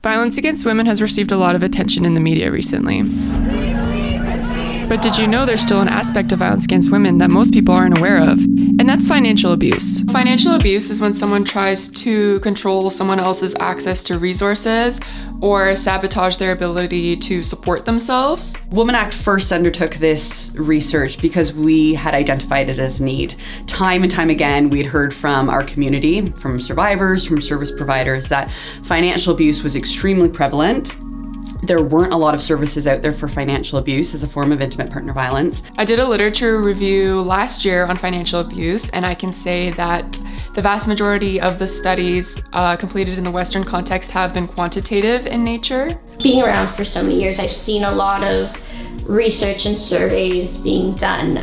Violence against women has received a lot of attention in the media recently. But did you know there's still an aspect of violence against women that most people aren't aware of? And that's financial abuse. Financial abuse is when someone tries to control someone else's access to resources or sabotage their ability to support themselves. WomanAct first undertook this research because we had identified it as a need. Time and time again, we had heard from our community, from survivors, from service providers, that financial abuse was extremely prevalent. There weren't a lot of services out there for financial abuse as a form of intimate partner violence. I did a literature review last year on financial abuse, and I can say that the vast majority of the studies completed in the Western context have been quantitative in nature. Being around for so many years, I've seen a lot of research and surveys being done.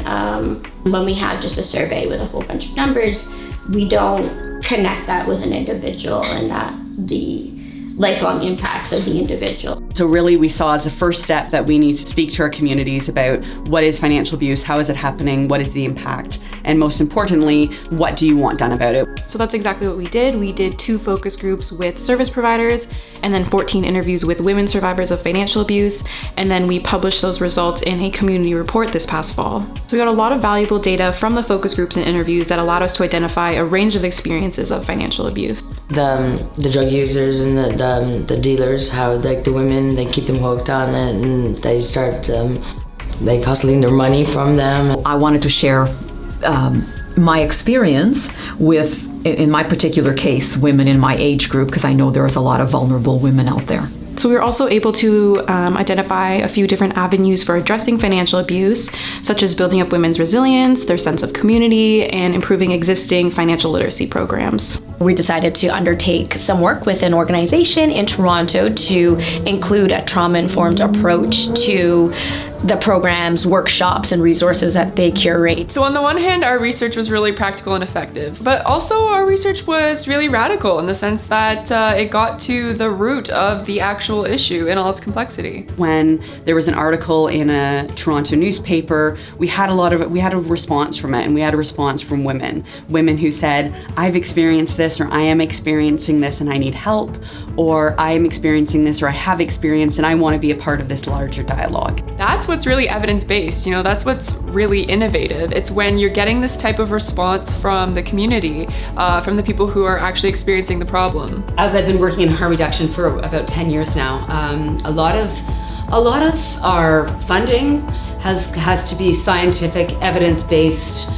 When we have just a survey with a whole bunch of numbers, we don't connect that with an individual and the lifelong impacts of the individual. So really we saw as a first step that we need to speak to our communities about what is financial abuse, how is it happening, what is the impact, and most importantly, what do you want done about it? So that's exactly what we did. We did 2 focus groups with service providers and then 14 interviews with women survivors of financial abuse. And then we published those results in a community report this past fall. So we got a lot of valuable data from the focus groups and interviews that allowed us to identify a range of experiences of financial abuse. The drug users and the dealers, how like the women, they keep them hooked on it and they start they hustling their money from them. I wanted to share my experience with, in my particular case, women in my age group, because I know there's a lot of vulnerable women out there. So we were also able to identify a few different avenues for addressing financial abuse, such as building up women's resilience, their sense of community, and improving existing financial literacy programs. We decided to undertake some work with an organization in Toronto to include a trauma-informed approach to the programs, workshops, and resources that they curate. So on the one hand, our research was really practical and effective, but also our research was really radical in the sense that it got to the root of the actual issue in all its complexity. When there was an article in a Toronto newspaper, we had a response from it, and we had a response from women who said, I've experienced this, or I am experiencing this and I need help, or I am experiencing this, or I have experienced and I want to be a part of this larger dialogue. That's what's really evidence-based, that's what's really innovative. It's when you're getting this type of response from the community, from the people who are actually experiencing the problem. As I've been working in harm reduction for about 10 years now, a lot of our funding has to be scientific, evidence-based.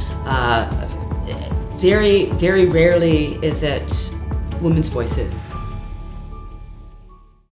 Very, very rarely is it women's voices.